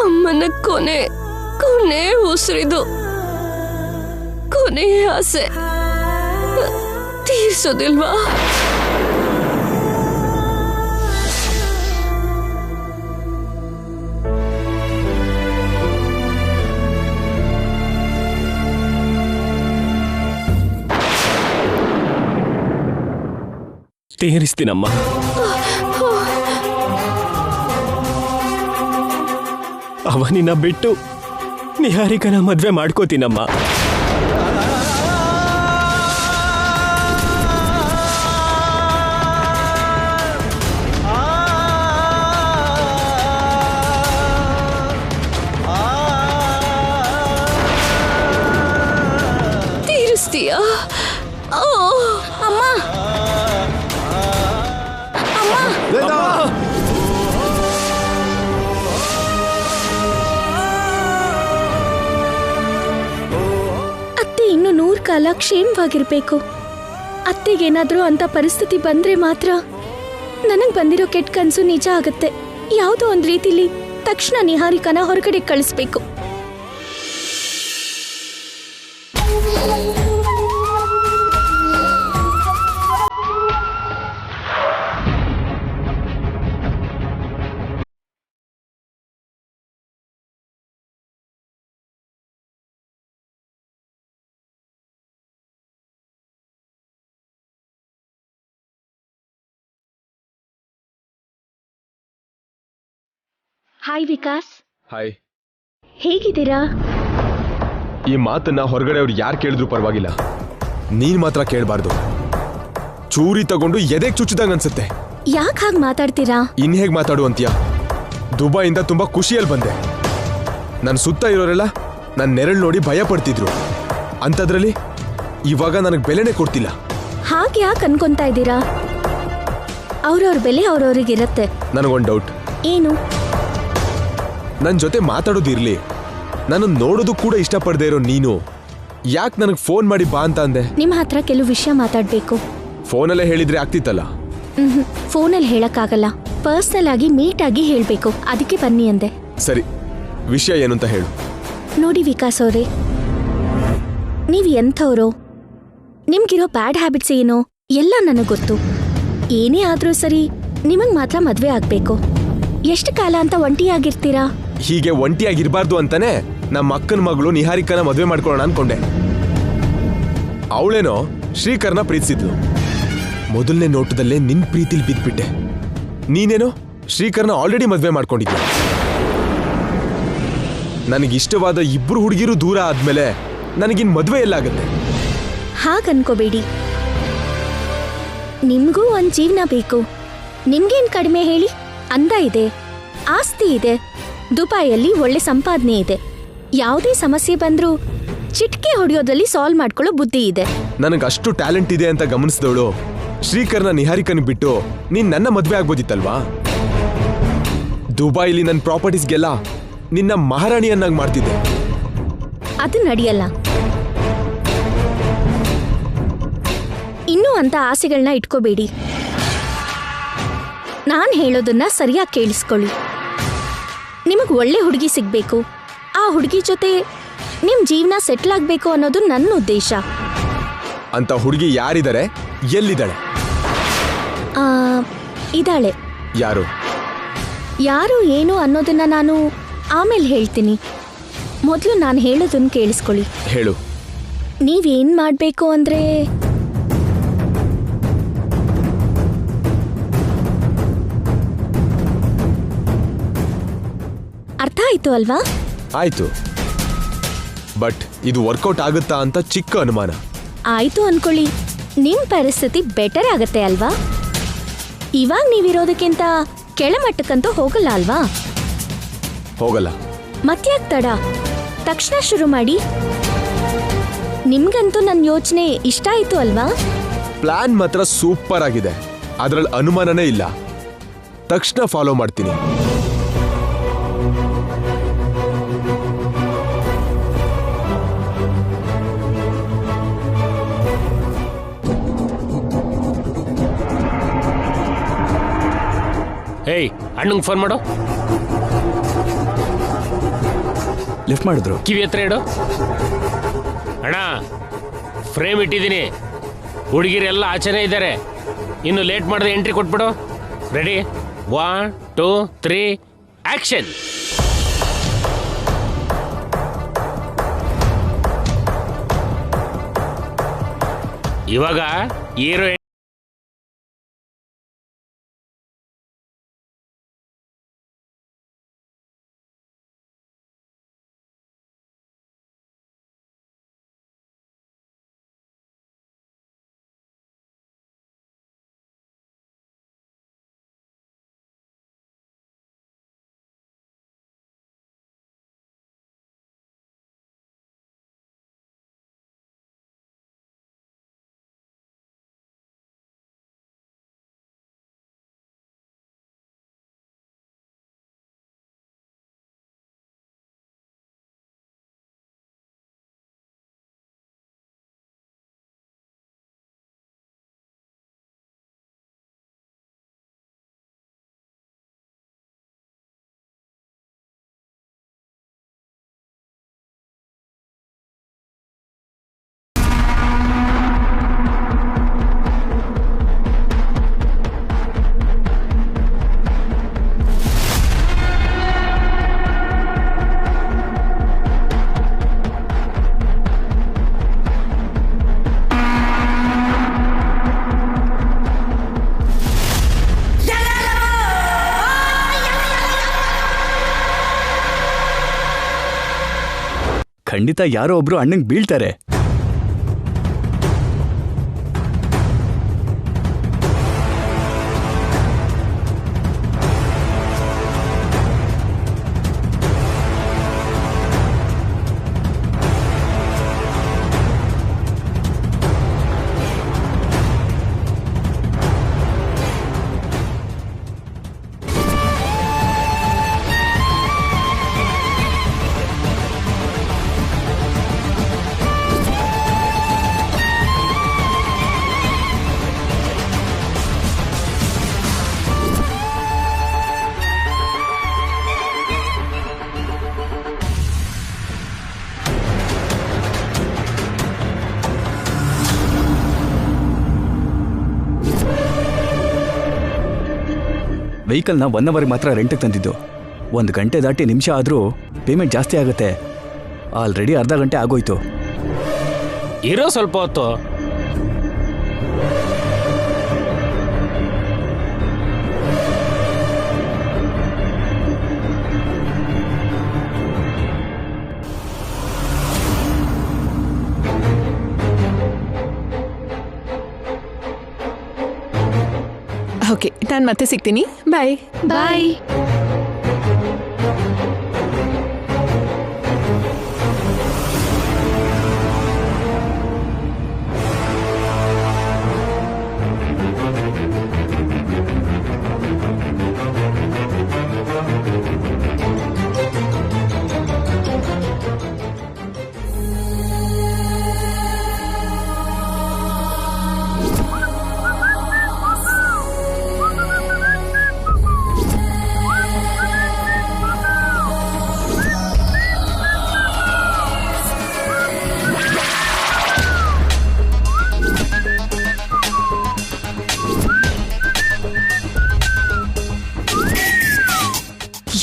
ಅಮ್ಮನ ಕೊನೆ ಕೊನೆ ಉಸಿರಿದು ಕೊನೆ ಆಸೆ ತೀರ್ಸೋದಿಲ್ವಾ? ತೀರಿಸ್ತೀನಮ್ಮ. ಅವನಿನ ಬಿಟ್ಟು ನಿಹಾರಿಕನ ಮದ್ವೆ ಮಾಡ್ಕೋತೀನಮ್ಮ. ತೀರಿಸ್ತೀಯಾ? ಅಮ್ಮ ಅತ್ತೆ ಇನ್ನು 100 ಕಾಲ ಕ್ಷೇಮವಾಗಿರ್ಬೇಕು. ಅತ್ತೆಗೇನಾದ್ರೂ ಅಂತ ಪರಿಸ್ಥಿತಿ ಬಂದ್ರೆ ಮಾತ್ರ ನನಗ್ ಬಂದಿರೋ ಕೆಟ್ಟ ಕನ್ಸು ನಿಜ ಆಗತ್ತೆ. ಯಾವುದೋ ಒಂದ್ ರೀತಿಲಿ ತಕ್ಷಣ ನಿಹಾರಿಕನ ಹೊರಗಡೆ ಕಳಿಸ್ಬೇಕು. ಹಾಯ್ ವಿಕಾಸ್. ಹಾಯ್. ಹೇಗಿದ್ದೀರಾ? ಈ ಮಾತನ್ನ ಹೊರಗಡೆ ಅವ್ರು ಯಾರು ಕೇಳಿದ್ರು ಪರವಾಗಿಲ್ಲ, ನೀನ್ ಮಾತ್ರ ಕೇಳಬಾರ್ದು. ಚೂರಿ ತಗೊಂಡು ಎದೆಗ್ ಚುಚ್ಚಿದಂಗ ಅನ್ಸುತ್ತೆ. ಯಾಕೆ ಹಾಗೆ ಮಾತಾಡ್ತೀರಾ? ಇನ್ ಹೇಗ್ ಮಾತಾಡು ಅಂತೀಯ? ದುಬೈಯಿಂದ ತುಂಬಾ ಖುಷಿಯಲ್ಲಿ ಬಂದೆ. ನನ್ನ ಸುತ್ತ ಇರೋರೆಲ್ಲ ನನ್ನ ನೆರಳು ನೋಡಿ ಭಯ ಪಡ್ತಿದ್ರು. ಅಂಥದ್ರಲ್ಲಿ ಇವಾಗ ನನಗೆ ಬೆಲೆನೇ ಕೊಡ್ತಿಲ್ಲ. ಹಾಗೆ ಯಾಕೆ ಅನ್ಕೊಂತಾ ಇದ್ದೀರಾ? ಅವ್ರವ್ರ ಬೆಲೆ ಅವ್ರವ್ರಿಗಿರತ್ತೆ. ನನಗೊಂದು ಡೌಟ್. ಏನು? ನನ್ನ ಜೊತೆ ಮಾತಾಡೋದಿರ್ಲಿ, ನನ್ನ ನೋಡೋದು ಕೂಡ ಇಷ್ಟಪಡದೆ ಇರೋ ನೀನು ಯಾಕೆ ನನಗೆ ಫೋನ್ ಮಾಡಿ ಬಾ ಅಂತ ಅಂದೆ? ನಿಮ್ಮ ಹತ್ರ ಕೆಲವು ವಿಷಯ ಮಾತಾಡ್ಬೇಕು. ಫೋನಲ್ಲೇ ಹೇಳಿದ್ರೆ ಆಗ್ತಿತ್ತಲ್ಲ. ಫೋನಲ್ಲಿ ಹೇಳಕ್ಕಾಗಲ್ಲ, ಪರ್ಸನಲ್ ಆಗಿ ಮೀಟ್ ಆಗಿ ಹೇಳ್ಬೇಕು. ಅದಕ್ಕೆ ಬನ್ನಿ ಅಂದೆ. ಸರಿ, ವಿಷಯ ಏನು ಅಂತ ಹೇಳು. ನೋಡಿ ವಿಕಾಸ್ ಅವರೇ, ನೀವು ಎಂಥವ್ರೋ, ನಿಮ್ಗಿರೋ ಬ್ಯಾಡ್ ಹ್ಯಾಬಿಟ್ಸ್ ಏನೋ ಎಲ್ಲ ನನಗೆ ಗೊತ್ತು. ಏನೇ ಆದ್ರೂ ಸರಿ, ನಿಮಗ್ ಮಾತ್ರ ಮದ್ವೆ ಆಗ್ಬೇಕು. ಎಷ್ಟು ಕಾಲ ಅಂತ ಒಂಟಿಯಾಗಿರ್ತೀರಾ? ಹೀಗೆ ಒಂಟಿಯಾಗಿರ್ಬಾರ್ದು ಅಂತಾನೆ ನಮ್ಮ ಅಕ್ಕನ ಮಗಳು ನಿಹಾರಿಕನ ಮದುವೆ ಮಾಡ್ಕೊಳ್ಳೋಣ ಅನ್ಕೊಂಡೆ. ಅವಳೇನೋ ಶ್ರೀಕರ್ನ ಪ್ರೀತಿಸಿದ್ಲು. ಮೊದಲನೇ ನೋಟದಲ್ಲೇ ನಿನ್ ಪ್ರೀತಿಲ್ ಬಿದ್ಬಿಟ್ಟೆ. ನೀನೇನೋ ಶ್ರೀಕರ್ನ ಆಲ್ರೆಡಿ ಮದುವೆ ಮಾಡ್ಕೊಂಡಿದ್ದೆ. ನನಗಿಷ್ಟವಾದ ಇಬ್ರು ಹುಡುಗಿರು ದೂರ ಆದ್ಮೇಲೆ ನನಗಿನ್ ಮದುವೆ ಎಲ್ಲಾಗತ್ತೆ? ಹಾಗನ್ಕೋಬೇಡಿ, ನಿಮ್ಗೂ ಒಂದ್ ಜೀವನ ಬೇಕು. ನಿಮ್ಗೇನ್ ಕಡಿಮೆ ಹೇಳಿ? ಅಂದ ಇದೆ, ಆಸ್ತಿ ಇದೆ, ದುಬೈಯಲ್ಲಿ ಒಳ್ಳೆ ಸಂಪಾದನೆ ಇದೆ. ಯಾವುದೇ ಸಮಸ್ಯೆ ಬಂದ್ರೂ ಚಿಟ್ಕೆ ಹೊಡೆಯೋದ್ರಲ್ಲಿ ಸಾಲ್ವ್ ಮಾಡ್ಕೊಳ್ಳೋ ಬುದ್ಧಿ ಇದೆ. ನನಗಷ್ಟು ಟ್ಯಾಲೆಂಟ್ ಇದೆ ಅಂತ ಗಮನಿಸಿದವಳು ಶ್ರೀಕರ್ನ ನಿಹಾರಿಕನ್ ಬಿಟ್ಟು ನೀನ್ ನನ್ನ ಮದ್ವೆ ಆಗ್ಬೋದಿತ್ತಲ್ವಾ? ದುಬೈಲಿ ನನ್ನ ಪ್ರಾಪರ್ಟೀಸ್ಗೆಲ್ಲ ನಿನ್ನ ಮಹಾರಾಣಿಯನ್ನಾಗಿ ಮಾಡ್ತಿದ್ದೆ. ಅದು ನಡೆಯಲ್ಲ. ಇನ್ನೂ ಅಂತ ಆಸೆಗಳನ್ನ ಇಟ್ಕೋಬೇಡಿ. ನಾನ್ ಹೇಳೋದನ್ನ ಸರಿಯಾಗಿ ಕೇಳಿಸ್ಕೊಳ್ಳಿ. ನಿಮಗ್ ಒಳ್ಳೆ ಹುಡುಗಿ ಸಿಗ್ಬೇಕು, ಆ ಹುಡುಗಿ ಜೊತೆ ನಿಮ್ ಜೀವನ ಸೆಟ್ಲ್ ಆಗ್ಬೇಕು ಅನ್ನೋದು ನನ್ನ ಉದ್ದೇಶ. ಅಂತ ಹುಡುಗಿ ಯಾರಿದ್ದಾರೆ? ಎಲ್ಲಿದ್ದಾಳೆ? ಇದಾಳೆ. ಯಾರು? ಯಾರು ಏನು ಅನ್ನೋದನ್ನ ನಾನು ಆಮೇಲೆ ಹೇಳ್ತೀನಿ. ಮೊದಲು ನಾನು ಹೇಳೋದನ್ನ ಕೇಳಿಸ್ಕೊಳ್ಳಿ. ಹೇಳು. ನೀವೇನ್ ಮಾಡ್ಬೇಕು ಅಂದ್ರೆ, ಅರ್ಥ ಆಯ್ತು ಅಲ್ವಾ? ಆಯ್ತು, ಬಟ್ ಇದು ವರ್ಕೌಟ್ ಆಗುತ್ತಾ ಅಂತ ಚಿಕ್ಕ ಅನುಮಾನ. ಆಯ್ತು ಅನ್ಕೊಳ್ಳಿ, ನಿಮ್ ಪರಿಸ್ಥಿತಿ ಬೆಟರ್ ಆಗತ್ತೆ ಅಲ್ವಾ? ಇವಾಗ ನೀವಿರೋದಕ್ಕಿಂತ ಕೆಳಮಟ್ಟಕ್ಕಂತೂ ಹೋಗಲ್ಲ ಅಲ್ವಾ? ಹೋಗಲ್ಲ. ಮತ್ಯಾಕ್ ತಡ? ತಕ್ಷಣ ಶುರು ಮಾಡಿ. ನಿಮ್ಗಂತೂ ನನ್ನ ಯೋಚನೆ ಇಷ್ಟ ಆಯ್ತು ಅಲ್ವಾ? ಪ್ಲಾನ್ ಮಾತ್ರ ಸೂಪರ್ ಆಗಿದೆ, ಅದ್ರಲ್ಲಿ ಅನುಮಾನನೇ ಇಲ್ಲ. ತಕ್ಷಣ ಫಾಲೋ ಮಾಡ್ತೀನಿ. ಏಯ್, ಅಣ್ಣಂಗೆ ಫೋನ್ ಮಾಡು. ಲಿಫ್ಟ್ ಮಾಡಿದ್ರು. ಕಿವಿ ಹತ್ರ ಇಡು ಅಣ್ಣ. ಫ್ರೇಮ್ ಇಟ್ಟಿದ್ದೀನಿ, ಹುಡುಗಿರೆಲ್ಲ ಆಚೆನೇ ಇದ್ದಾರೆ. ಇನ್ನು ಲೇಟ್ ಮಾಡದೆ ಎಂಟ್ರಿ ಕೊಟ್ಬಿಡು. ರೆಡಿ? 1 2 3 ಆಕ್ಷನ್. ಇವಾಗ ಹೀರೋ ಖಂಡಿತ ಯಾರೋ ಒಬ್ರು ಅಣ್ಣಂಗೆ ಬೀಳ್ತಾರೆ. ವೆಹಿಕಲ್ನ 1 ಅವರ್ಗೆ ಮಾತ್ರ ರೆಂಟಿಗೆ ತಂದಿದ್ದು. 1 ಗಂಟೆ ದಾಟಿ ನಿಮಿಷ ಆದರೂ ಪೇಮೆಂಟ್ ಜಾಸ್ತಿ ಆಗುತ್ತೆ. ಆಲ್ರೆಡಿ ಅರ್ಧ ಗಂಟೆ ಆಗೋಯ್ತು. ಇರೋ ಸ್ವಲ್ಪ ಹೊತ್ತು. ಓಕೆ, ನಾನು ಮತ್ತೆ ಸಿಗ್ತೀನಿ. ಬಾಯ್ ಬಾಯ್.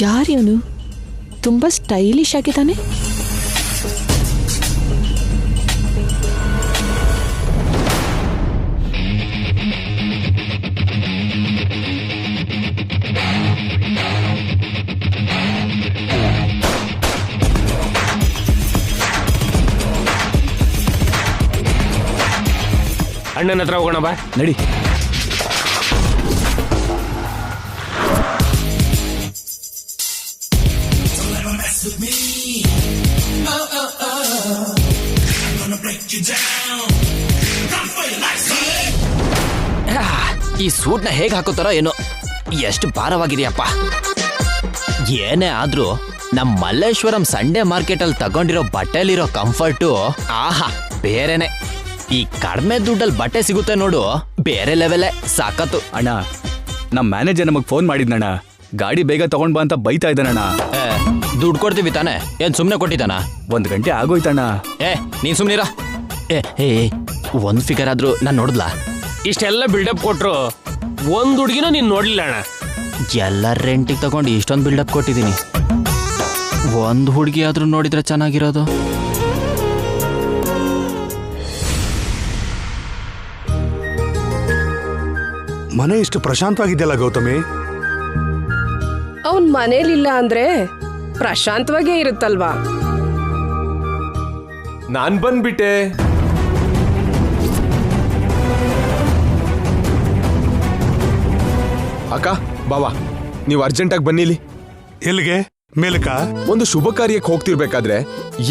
ಯಾರಿವನು? ತುಂಬ ಸ್ಟೈಲಿಶ್ ಆಗಿದ್ದಾನೆ. ಅಣ್ಣನ ಹತ್ರ ಹೋಗೋಣ ಬಾ. ನಡಿ. ಈ ಸೂಟ್ನ ಹೇಗೆ ಹಾಕೋತಾರೋ ಏನೋ, ಎಷ್ಟು ಭಾರವಾಗಿದೆಯಪ್ಪ. ಏನೇ ಆದ್ರೂ ನಮ್ಮ ಮಲ್ಲೇಶ್ವರಂ ಸಂಡೇ ಮಾರ್ಕೆಟಲ್ಲಿ ತಗೊಂಡಿರೋ ಬಟ್ಟೆಲಿರೋ ಕಂಫರ್ಟು ಆಹಾ ಬೇರೆನೆ. ಈ ಕಡಿಮೆ ದುಡ್ಡಲ್ಲಿ ಬಟ್ಟೆ ಸಿಗುತ್ತೆ ನೋಡು, ಬೇರೆ ಲೆವೆಲೇ, ಸಾಕತ್ತು. ಅಣ್ಣ, ನಮ್ಮ ಮ್ಯಾನೇಜರ್ ನಮಗೆ ಫೋನ್ ಮಾಡಿದ್ನಣ್ಣ. ಗಾಡಿ ಬೇಗ ತಗೊಂಡ್ ಬಾ ಅಂತ ಬೈತಾ ಇದ್ದಾನಣ್ಣ. ದುಡ್ಡು ಕೊಡ್ತೀವಿ ತಾನೆ ಏನ್ ಸುಮ್ಮನೆ ಕೊಟ್ಟಿದ್ದಾನ? 1 ಗಂಟೆ ಆಗೋಯ್ತಣ್ಣ. ನೀನ್ ಸುಮ್ನಿರ. ಒಂದ್ ಫಿಗರ್ ಆದ್ರೂ ನಾನು ನೋಡಿದ್ಲಾ? ಇಷ್ಟೆಲ್ಲ ಬಿಲ್ಡಪ್ ಕೊಟ್ರು ಒಂದ್ ಹುಡುಗಿನೂ ನೀನ್ ನೋಡ್ಲಿಲ್ಲ ಅಣ್ಣ. ಎಲ್ಲ ರೆಂಟಿಗೆ ತಗೊಂಡು ಇಷ್ಟೊಂದು ಬಿಲ್ಡಪ್ ಕೊಟ್ಟಿದ್ದೀನಿ. ಒಂದ್ ಹುಡುಗಿ ಆದ್ರೂ ನೋಡಿದ್ರೆ ಚೆನ್ನಾಗಿರೋದು. ಮನೆ ಇಷ್ಟು ಪ್ರಶಾಂತವಾಗಿದೆಯಲ್ಲ ಗೌತಮಿ? ಅವನ್ ಮನೇಲಿಲ್ಲ ಅಂದ್ರೆ ಪ್ರಶಾಂತವಾಗೇ ಇರುತ್ತಲ್ವಾ? ನಾನ್ ಬಂದ್ಬಿಟ್ಟೆ. ಅಕ್ಕ ಬಾವಾ, ನೀವು ಅರ್ಜೆಂಟಾಗಿ ಬನ್ನಿಲಿ. ಎಲ್ಲಿಗೆ? ಮೇಲಕ? ಒಂದು ಶುಭ ಕಾರ್ಯಕ್ಕೆ ಹೋಗ್ತಿರ್ಬೇಕಾದ್ರೆ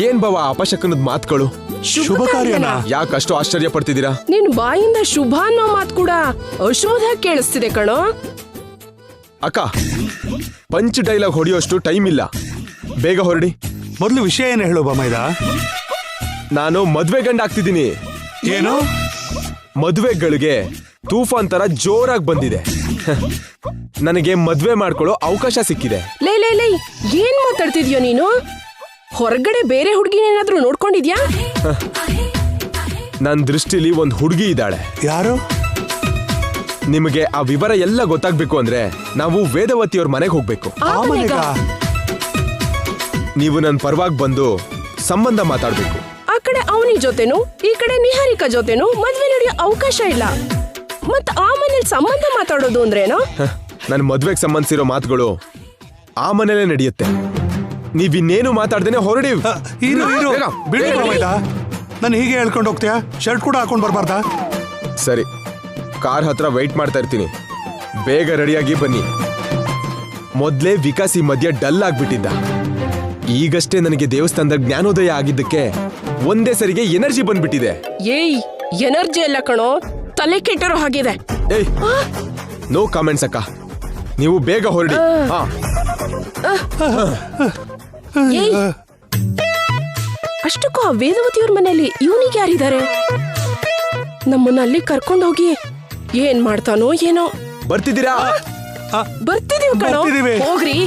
ಏನ್ ಬಾವಾ ಅಪಶಕನದ ಮಾತುಗಳು? ಶುಭ ಕಾರ್ಯನ? ಯಾಕಷ್ಟು ಆಶ್ಚರ್ಯ ಪಡ್ತಿದ್ದೀರಾ? ನಿನ್ ಬಾಯಿಂದ ಶುಭ ಅನ್ನೋ ಮಾತು ಕೂಡ ಅಶೋಧ ಕೇಳಿಸ್ತಿದೆ ಕಣೋ. ಅಕ್ಕ, ಪಂಚ್ ಡೈಲಾಗ್ ಹೊಡೆಯೋಷ್ಟು ಟೈಮ್ ಇಲ್ಲ, ಬೇಗ ಹೊರಡಿ. ಮೊದಲು ವಿಷಯ ಏನು ಹೇಳು ಬಮೈದ? ನಾನು ಮದ್ವೆ ಗಂಡ ಆಗ್ತಿದ್ದೀನಿ. ಏನು? ಮದ್ವೆಗಳಿಗೆ ತೂಫಾನ್ ತರ ಜೋರಾಗಿ ಬಂದಿದೆ. ನನಗೆ ಮದ್ವೆ ಮಾಡ್ಕೊಳ್ಳೋ ಅವಕಾಶ ಸಿಕ್ಕಿದೆ. ಲೇ ಲೇ ಲೇ, ಏನ್ ಮಾತಾಡ್ತಿದ್ಯೋ ನೀನು? ಹೊರಗಡೆ ಬೇರೆ ಹುಡುಗಿನೇನಾದ್ರೂ ನೋಡ್ಕೊಂಡಿದ್ಯಾ? ನನ್ನ ದೃಷ್ಟಿಲಿ ಒಂದು ಹುಡುಗಿ ಇದ್ದಾಳೆ. ಯಾರು? ನಿಮಗೆ ಆ ವಿವರ ಎಲ್ಲ ಗೊತ್ತಾಗ್ಬೇಕು ಅಂದ್ರೆ ನಾವು ವೇದವತಿಯವ್ರ ಮನೆಗೆ ಹೋಗ್ಬೇಕು. ಆ ಮನೆಗ? ನೀವು ನನ್ನ ಪರವಾಗಿ ಬಂದು ಸಂಬಂಧ ಮಾತಾಡ್ಬೇಕು. ಆ ಕಡೆ ಅವನಿ ಜೊತೆನೂ ಈ ಕಡೆ ನಿಹಾರಿಕಾ ಜೊತೆನೂ ಮದ್ವೆ ನಡೆಯೋ ಅವಕಾಶ ಇಲ್ಲ. ಮತ್ ಆ ಮನೇಲಿ ಸಂಬಂಧ ಮಾತಾಡೋದು ಅಂದ್ರೇನೋ? ನನ್ನ ಮದ್ವೆಗೆ ಸಂಬಂಧಿಸಿರೋ ಮಾತುಗಳು ಆ ಮನೇಲೆ ನಡೆಯುತ್ತೆ. ನೀವಿನ್ನೇನು ಮಾತಾಡ್ದೇನೆ ಹೊರಡಿ. ಇರು ಬಿಡಿ ಬಮೈದ, ನಾನು ಹೀಗೆ ಹೇಳ್ಕೊಂಡು ಹೋಗ್ತೀಯಾ? ಶರ್ಟ್ ಕೂಡ ಹಾಕೊಂಡ್ ಬರ್ಬಾರ್ದಾ? ಸರಿ, ಕಾರ್ ಹತ್ರ ವೆಯ್ಟ್ ಮಾಡ್ತಾ ಇರ್ತೀನಿ, ಬೇಗ ರೆಡಿಯಾಗಿ ಬನ್ನಿ. ಮೊದ್ಲೇ ವಿಕಾಸ್ ಈ ಮಧ್ಯ ಡಲ್ ಆಗ್ಬಿಟ್ಟಿದ್ದ. ಈಗಷ್ಟೇ ನನಗೆ ದೇವಸ್ಥಾನದ ಜ್ಞಾನೋದಯ ಆಗಿದ್ದಕ್ಕೆ ಒಂದೇ ಸರಿಗೆ ಎನರ್ಜಿ ಬಂದ್ಬಿಟ್ಟಿದೆ. ಏಯ್, ಎನರ್ಜಿ ಎಲ್ಲ ಕಣೋ, ತಲೆ ಕೆಟ್ಟಿರೋ ಹಾಗಿದೆ. ಏಯ್, ನೋ ಕಾಮೆಂಟ್ಸ್ ಅಕ್ಕ, ನೀವು ಬೇಗ ಹೊರಡಿ. ಏಯ್, ಅಷ್ಟಕ್ಕೂ ಆ ವೇದವತಿಯವ್ರ ಮನೆಯಲ್ಲಿ ಇವನಿಗೆ ಯಾರಿದ್ದಾರೆ? ನಮ್ಮನ್ನ ಅಲ್ಲಿ ಕರ್ಕೊಂಡೋಗಿ ಏನ್ ಮಾಡ್ತಾನೋ ಏನೋ. ಬರ್ತಿದ್ದೀರಾ? ಬರ್ತಿದೀವಿ ಕಣೋ, ಬರ್ತಿದೀವಿ. ಹೋಗ್ರಿ.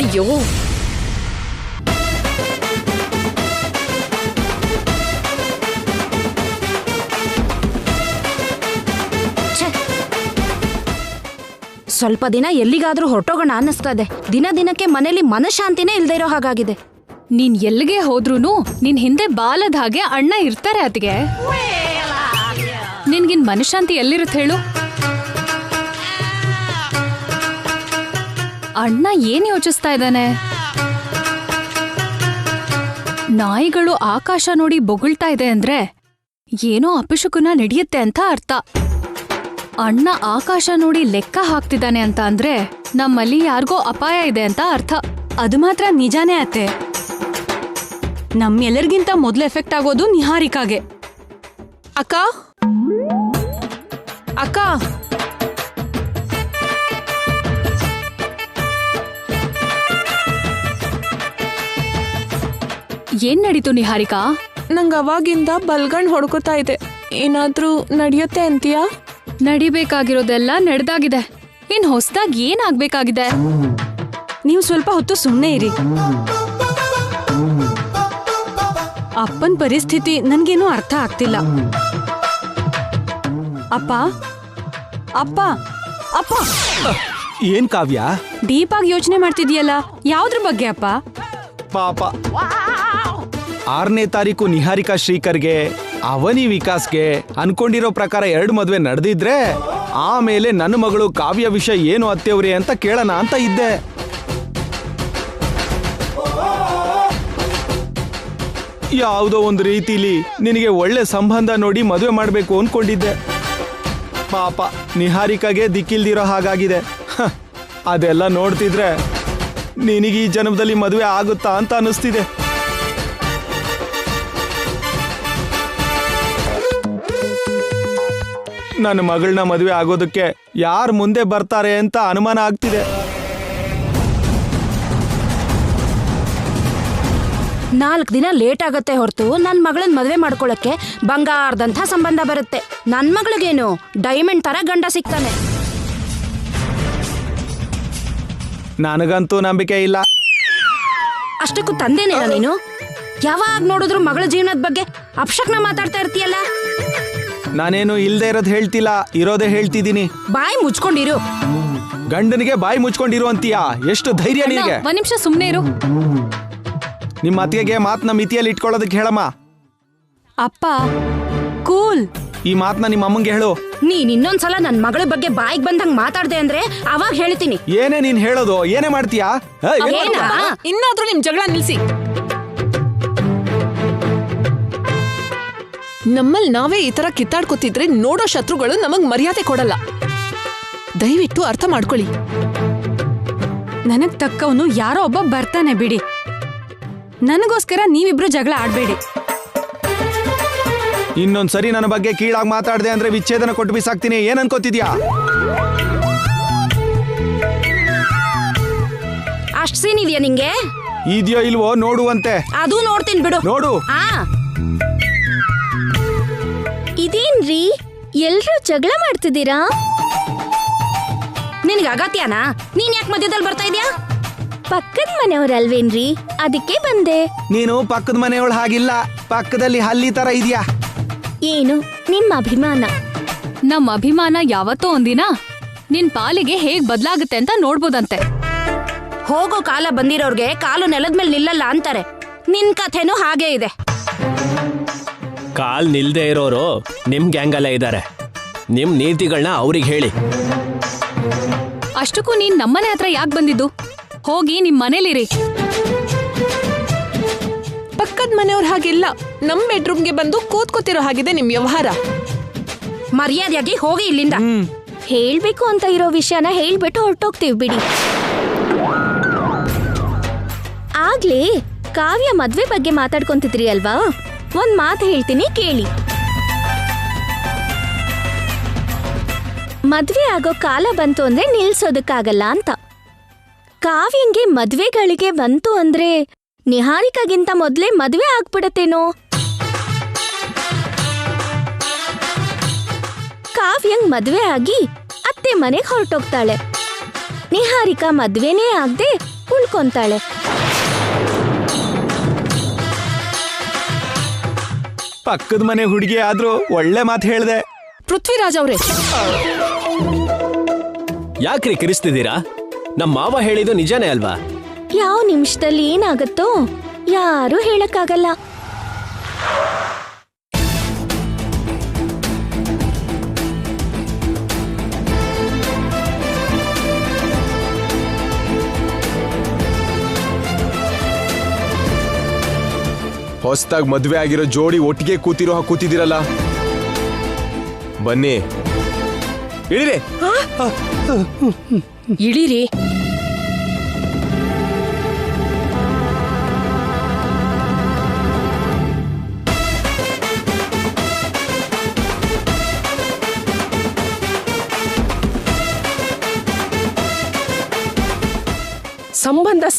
ಅಯ್ಯೋ, ಸ್ವಲ್ಪ ದಿನ ಎಲ್ಲಿಗಾದ್ರೂ ಹೊರಟೋಗೋಣ ಅನ್ನಿಸ್ತದೆ. ದಿನಕ್ಕೆ ಮನೇಲಿ ಮನಃಶಾಂತಿನೇ ಇಲ್ದೇ ಇರೋ ಹಾಗಾಗಿದೆ. ನೀನ್ ಎಲ್ಲಿಗೆ ಹೋದ್ರೂನು ನಿನ್ ಹಿಂದೆ ಬಾಲದ ಹಾಗೆ ಅಣ್ಣ ಇರ್ತಾರೆ. ಅತಿಗೆ ನಿನ್ಗಿನ್ ಮನಃಶಾಂತಿ ಎಲ್ಲಿರುತ್ತೆ ಹೇಳು? ಅಣ್ಣ ಏನ್ ಯೋಚಿಸ್ತಾ ಇದ್ದಾನೆ? ನಾಯಿಗಳು ಆಕಾಶ ನೋಡಿ ಬೊಗಳ್ತಾ ಇದೆ ಅಂದ್ರೆ ಏನೋ ಅಪಶಕುನ ನಡೆಯುತ್ತೆ ಅಂತ ಅರ್ಥ. ಅಣ್ಣ ಆಕಾಶ ನೋಡಿ ಲೆಕ್ಕ ಹಾಕ್ತಿದ್ದಾನೆ ಅಂತ ಅಂದ್ರೆ ನಮ್ಮಲ್ಲಿ ಯಾರಿಗೋ ಅಪಾಯ ಇದೆ ಅಂತ ಅರ್ಥ. ಅದು ಮಾತ್ರ ನಿಜಾನೇ ಅತ್ತೆ. ನಮ್ಮೆಲ್ಲರಿಗಿಂತ ಮೊದಲು ಎಫೆಕ್ಟ್ ಆಗೋದು ನಿಹಾರಿಕಾಗೆ. ಅಕ್ಕ ಅಕ್ಕ, ಏನ್ ನಡೀತು ನಿಹಾರಿಕಾ? ನಂಗೆ ಅವಾಗಿಂದ ಬಲ್ಗಣ್ ಹೊಡ್ಕೋತಾ ಇದೆ. ಏನಾದ್ರೂ ನಡೆಯುತ್ತೆ ಅಂತೀಯಾ? ನಡಿಬೇಕಾಗಿರೋದೆಲ್ಲ ನಡೆದಾಗಿದೆ. ಇನ್ ಹೊಸದಾಗಿ ಏನಾಗ್ಬೇಕಾಗಿದೆ? ನೀವು ಸ್ವಲ್ಪ ಹೊತ್ತು ಸುಮ್ಮನೆ ಇರಿ. ಅಪ್ಪನ ಪರಿಸ್ಥಿತಿ ನನ್ಗೇನು ಅರ್ಥ ಆಗ್ತಿಲ್ಲ. ಅಪ್ಪ ಅಪ್ಪ ಅಪ್ಪ, ಏನ್ ಕಾವ್ಯ? ಡೀಪ್ ಆಗಿ ಯೋಚನೆ ಮಾಡ್ತಿದ್ಯಲ್ಲ, ಯಾವ್ದ್ರ ಬಗ್ಗೆ ಅಪ್ಪ? ಪಾಪ 6ನೇ ತಾರೀಕು ನಿಹಾರಿಕಾ ಶ್ರೀಕರ್ಗೆ, ಅವನಿ ವಿಕಾಸ್ಗೆ ಅನ್ಕೊಂಡಿರೋ ಪ್ರಕಾರ 2 ಮದ್ವೆ ನಡೆದಿದ್ರೆ ಆಮೇಲೆ ನನ್ನ ಮಗಳು ಕಾವ್ಯ ವಿಷಯ ಏನು ಅತ್ತೆವ್ರಿ ಅಂತ ಕೇಳೋಣ ಅಂತ ಇದ್ದೆ. ಯಾವುದೋ ಒಂದು ರೀತಿಲಿ ನಿನಗೆ ಒಳ್ಳೆ ಸಂಬಂಧ ನೋಡಿ ಮದುವೆ ಮಾಡಬೇಕು ಅನ್ಕೊಂಡಿದ್ದೆ. ಪಾಪ ನಿಹಾರಿಕಾಗೆ ದಿಕ್ಕಿಲ್ದಿರೋ ಹಾಗಾಗಿದೆ. ಅದೆಲ್ಲ ನೋಡ್ತಿದ್ರೆ ನಿನಗೆ ಈ ಜನ್ಮದಲ್ಲಿ ಮದುವೆ ಆಗುತ್ತಾ ಅಂತ ಅನಿಸ್ತಿದೆ. ನನ್ನ ಮಗಳನ್ನ ಮದುವೆ ಆಗೋದಕ್ಕೆ ಯಾರು ಮುಂದೆ ಬರ್ತಾರೆ ಅಂತ ಅನುಮಾನ ಆಗ್ತಿದೆ. 4 ದಿನ ಲೇಟ್ ಆಗತ್ತೆ ಹೊರತು ನನ್ನ ಮಗಳನ್ನ ಮದುವೆ ಮಾಡ್ಕೊಳಕ್ಕೆ ಬಂಗಾರದಂಥ ಸಂಬಂಧ ಬರುತ್ತೆ. ನನ್ನ ಮಗಳಿಗೇನು ಡೈಮಂಡ್ ತರ ಗಂಡ ಸಿಗ್ತಾನೆ. ನನಗಂತೂ ನಂಬಿಕೆ ಇಲ್ಲ. ಅಷ್ಟಕ್ಕೂ ತಂದೆನೇನ ನೀನು? ಯಾವಾಗ ನೋಡಿದ್ರು ಮಗಳ ಜೀವನದ ಬಗ್ಗೆ ಅಪಶಕ್ನ ಮಾತಾಡ್ತಾ ಇರ್ತೀಯಲ್ಲ. ನಾನೇನು ಇಲ್ದೇ ಇರೋದು ಹೇಳ್ತಿಲ್ಲ, ಇರೋದೇ ಹೇಳ್ತಿದ್ದೀನಿ. ಬಾಯಿ ಮುಚ್ಕೊಂಡಿರು. ಗಂಡನಿಗೆ ಬಾಯಿ ಮುಚ್ಕೊಂಡಿರು ಅಂತೀಯಾ? ಎಷ್ಟು ಧೈರ್ಯ ನಿನಗೆ? ಒಂದ್ ನಿಮಿಷ ಸುಮ್ನೆ ಇರು. ನಿಮ್ಮ ಅತ್ತಿಗೆಗೆ ಮಾತನ್ನ ಮಿತಿಯಲ್ಲಿ ಇಟ್ಕೊಳ್ಳೋದಕ್ಕೆ ಹೇಳಮ್ಮ. ಅಪ್ಪ ಕೂಲ್. ಈ ಮಾತನ್ನ ನಿಮ್ಮ ಅಮ್ಮಂಗೆ ಹೇಳು. ನೀನ್ ಇನ್ನೊಂದ್ಸಲ ನನ್ ಮಗಳ ಬಗ್ಗೆ ಬಾಯಿಗೆ ಬಂದಂಗ್ ಮಾತಾಡ್ದೆ ಅಂದ್ರೆ ಅವಾಗ ಹೇಳ್ತೀನಿ. ಏನೇ ನೀನ್ ಹೇಳೋದು? ಏನೇ ಮಾಡ್ತೀಯಾ? ಇನ್ನಾದ್ರೂ ನಿಮ್ ಜಗಳ ನಿಲ್ಸಿ. ನಮ್ಮಲ್ಲಿ ನಾವೇ ಈ ತರ ಕಿತ್ತಾಡ್ಕೊತಿದ್ರೆ ನೋಡೋ ಶತ್ರುಗಳು ನಮಗ್ ಮರ್ಯಾದೆ ಕೊಡಲ್ಲ. ದಯವಿಟ್ಟು ಅರ್ಥ ಮಾಡ್ಕೊಳ್ಳಿ. ನನಗ್ ತಕ್ಕವನು ಯಾರೋ ಒಬ್ಬ ಬರ್ತಾನೆ ಬಿಡಿ. ನನಗೋಸ್ಕರ ನೀವಿಬ್ರು ಜಗಳ ಆಡ್ಬೇಡಿ. ಇನ್ನೊಂದ್ಸರಿ ನನ್ನ ಬಗ್ಗೆ ಕೀಳಾಗಿ ಮಾತಾಡ್ದೆ ಅಂದ್ರೆ ವಿಚ್ಛೇದನ ಕೊಟ್ಟು ಬಿಸಾಕ್ತೀನಿ. ಏನ್ ಅನ್ಕೋತಿದ್ಯಾ? ಅಷ್ಟ್ ಸೀನ್ ಇದೆಯಾ ನಿಂಗೆ? ಇದೆಯೋ ಇಲ್ವೋ ನೋಡುವಂತೆ. ಅದು ನೋಡ್ತೀನಿ ಬಿಡು. ನೋಡು. ಇದೇನ್ರಿ ಎಲ್ರೂ ಜಗಳ ಮಾಡ್ತಿದ್ದೀರಾ? ನಿನ್ಗೆ ಅಗತ್ಯನಾ? ನೀನ್ ಯಾಕೆ ಮಧ್ಯದಲ್ಲಿ ಬರ್ತಾ ಇದೀಯಾ? ಪಕ್ಕದ ಮನೆಯವ್ರಲ್ವೇನ್ರಿ, ಅದಕ್ಕೆ ಬಂದೆ. ನೀನು ಪಕ್ಕದ ಮನೆಯವಳು ಹಾಗಿಲ್ಲ, ಪಕ್ಕದಲ್ಲಿ ಹಲ್ಲಿ ತರ ಇದೆಯಾ? ಏನು ನಿಮ್ಮ ಅಭಿಮಾನ? ನಮ್ ಅಭಿಮಾನ ಯಾವತ್ತೋ ಒಂದಿನ ನಿನ್ ಪಾಲಿಗೆ ಹೇಗ್ ಬದ್ಲಾಗುತ್ತೆ ಅಂತ ನೋಡ್ಬೋದಂತೆ. ಹೋಗೋ ಕಾಲ ಬಂದಿರೋರ್ಗೆ ಕಾಲು ನೆಲದ ಮೇಲೆ ನಿಲ್ಲಲ್ಲ ಅಂತಾರೆ. ನಿನ್ ಕಥೆನೂ ಹಾಗೇ ಇದೆ. ಕಾಲ್ ನಿಲ್ದೇ ಇರೋರು ನಿಮ್ ಗ್ಯಾಂಗಲ್ಲೇ ಇದ್ದಾರೆ. ನಿಮ್ ನೀತಿಗಳನ್ನ ಅವ್ರಿಗೆ ಹೇಳಿ. ಅಷ್ಟಕ್ಕೂ ನೀನ್ ನಮ್ಮನೆ ಹತ್ರ ಯಾಕೆ ಬಂದಿದ್ದು? ಹೋಗಿ ನಿಮ್ ಮನೇಲಿರಿ. ಪಕ್ಕದ ಮನೆಯವ್ರ ಹಾಗಿಲ್ಲ, ನಮ್ ಬೆಡ್ರೂಮ್ಗೆ ಬಂದು ಕೂತ್ಕೋತಿರೋ ಹಾಗಿದೆ ನಿಮ್ ವ್ಯವಹಾರ. ಮರ್ಯಾದೆಯಾಗಿ ಹೋಗಿ ಇಲ್ಲಿಂದ. ಹೇಳ್ಬೇಕು ಅಂತ ಇರೋ ವಿಷಯನ ಹೇಳ್ಬಿಟ್ಟು ಹೊರಟೋಗ್ತೀವಿ ಬಿಡಿ. ಆಗ್ಲೇ ಕಾವ್ಯ ಮದ್ವೆ ಬಗ್ಗೆ ಮಾತಾಡ್ಕೊಂತಿದ್ರಿ ಅಲ್ವಾ? ಒಂದ್ ಮಾತು ಹೇಳ್ತೀನಿ ಕೇಳಿ. ಮದ್ವೆ ಆಗೋ ಕಾಲ ಬಂತು ಅಂದ್ರೆ ನಿಲ್ಸೋದಕ್ಕಾಗಲ್ಲ ಅಂತ. ಕಾವ್ಯಂಗೆ ಮದ್ವೆಗಳಿಗೆ ಬಂತು ಅಂದ್ರೆ ನಿಹಾರಿಕಾಗಿಂತ ಮೊದ್ಲೇ ಮದ್ವೆ ಆಗ್ಬಿಡತ್ತೇನೋ? ಕಾವ್ಯಂಗ್ ಮದ್ವೆ ಆಗಿ ಅತ್ತೆ ಮನೆಗೆ ಹೊರಟೋಗ್ತಾಳೆ. ನಿಹಾರಿಕಾ ಮದ್ವೆನೇ ಆಗದೆ ಉಳ್ಕೊಂತಾಳೆ. ಪಕ್ಕದ ಮನೆ ಹುಡುಗಿ ಆದ್ರೂ ಒಳ್ಳೆ ಮಾತು ಹೇಳ್ದೆ. ಪೃಥ್ವಿರಾಜ್ ಅವ್ರೆ, ಯಾಕ್ರಿ ಕಿರಿಸ್ತಿದ್ದೀರಾ? ನಮ್ಮ ಮಾವ ಹೇಳಿದ್ದು ನಿಜಾನೇ ಅಲ್ವಾ? ಯಾವ ನಿಮಿಷದಲ್ಲಿ ಏನಾಗತ್ತೋ ಯಾರೂ ಹೇಳಕ್ಕಾಗಲ್ಲ. ಹೊಸದಾಗಿ ಮದ್ವೆ ಆಗಿರೋ ಜೋಡಿ ಒಟ್ಟಿಗೆ ಕೂತಿದಿರಲ್ಲ. ಬನ್ನಿ ಇಳಿರಿ. ಇಳಿರಿ.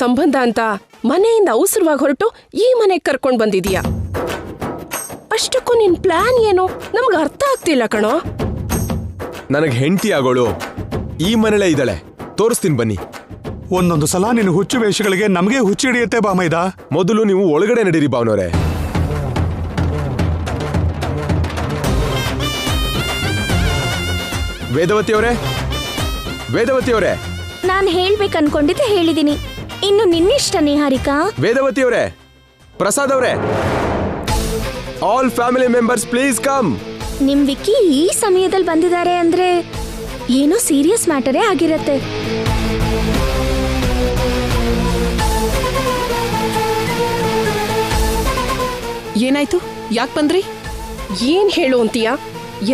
ಸಂಬಂಧ ಅಂತ ಮನೆಯಿಂದ ಅವಸರವಾಗಿ ಹೊರಟು ಈ ಮನೆಗೆ ಕರ್ಕೊಂಡ್ ಬಂದಿದೀಯ. ಅಷ್ಟಕ್ಕೂ ನಿನ್ ಪ್ಲಾನ್ ಏನು ನಮ್ಗೆ ಅರ್ಥ ಆಗ್ತಿಲ್ಲ ಕಣೋ. ನನಗೆ ಹೆಂಡತಿ ಆಗೋಳು ಈ ಮನೆಯಲ್ಲೇ ಇದ್ದಾಳೆ, ತೋರಿಸ್ತೀನಿ ಬನ್ನಿ. ಒಂದೊಂದು ಸಲ ನಿನ್ನ ಹುಚ್ಚು ವೇಷಗಳಿಗೆ ನಮಗೆ ಹುಚ್ಚು ಹಿಡಿಯುತ್ತೆ ಬಾಮೈದ. ಮೊದಲು ನೀವು ಒಳಗಡೆ ನಡೀರಿ ಭಾವನವ್ರೆ. ವೇದವತಿಯವರೇ, ನಾನ್ ಹೇಳ್ಬೇಕು ಅನ್ಕೊಂಡಿದ್ದೆ ಹೇಳಿದೀನಿ. ಇನ್ನು ನಿನ್ನಿಷ್ಟ ನಿಹಾರಿಕಾ. ವೇದವತಿಯವರೇ, ಪ್ರಸಾದ್ ಅವರೇ, all family members please come. ನಿಮ್ ವಿಕ್ಕಿ ಈ ಸಮಯದಲ್ಲಿ ಬಂದಿದ್ದಾರೆ ಅಂದ್ರೆ ಏನೋ ಸೀರಿಯಸ್ ಮ್ಯಾಟರೇ ಆಗಿರತ್ತೆ. ಏನಾಯ್ತು? ಯಾಕೆ ಬಂದ್ರಿ? ಏನ್ ಹೇಳು ಅಂತೀಯ?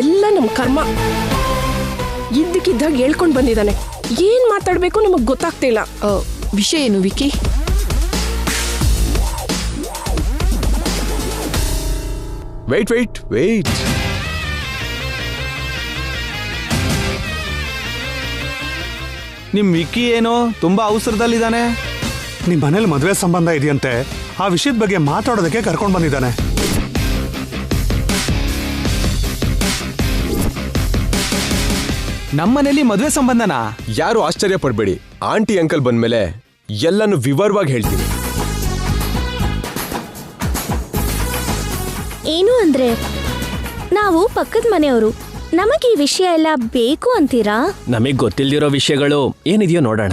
ಎಲ್ಲ ನಮ್ ಕರ್ಮ. ಇದ್ದಕ್ಕಿದ್ದಾಗ ಹೇಳ್ಕೊಂಡ್ ಬಂದಿದ್ದಾನೆ. ಏನ್ ಮಾತಾಡ್ಬೇಕು ನಮಗ್ ಗೊತ್ತಾಗ್ತಿಲ್ಲ. ವಿಷಯ ಏನು ವಿಕ್ಕಿ? ವೇಟ್. ನಿಮ್ ವಿಕ್ಕಿ ಏನೋ ತುಂಬಾ ಅವಸರದಲ್ಲಿದ್ದಾನೆ. ನಿಮ್ ಮನೇಲಿ ಮದುವೆ ಸಂಬಂಧ ಇದೆಯಂತೆ, ಆ ವಿಷಯದ ಬಗ್ಗೆ ಮಾತಾಡೋದಕ್ಕೆ ಕರ್ಕೊಂಡು ಬಂದಿದ್ದಾನೆ. ನಮ್ಮನೇಲಿ ಮದುವೆ ಸಂಬಂಧನಾ? ಯಾರು ಆಶ್ಚರ್ಯ ಪಡ್ಬೇಡಿ. ಆಂಟಿ ಅಂಕಲ್ ಬಂದ್ಮೇಲೆ ಎಲ್ಲಾನು ವಿವರವಾಗಿ ಹೇಳ್ತೀನಿ. ಏನು ಅಂದ್ರೆ ನಾವು ಪಕ್ಕದ ಮನೆಯವರು, ನಮಗೆ ಈ ವಿಷಯ ಎಲ್ಲ ಬೇಕು ಅಂತೀರಾ? ನಮಗ್ ಗೊತ್ತಿಲ್ದಿರೋ ವಿಷಯಗಳು ಏನಿದೆಯೋ ನೋಡೋಣ.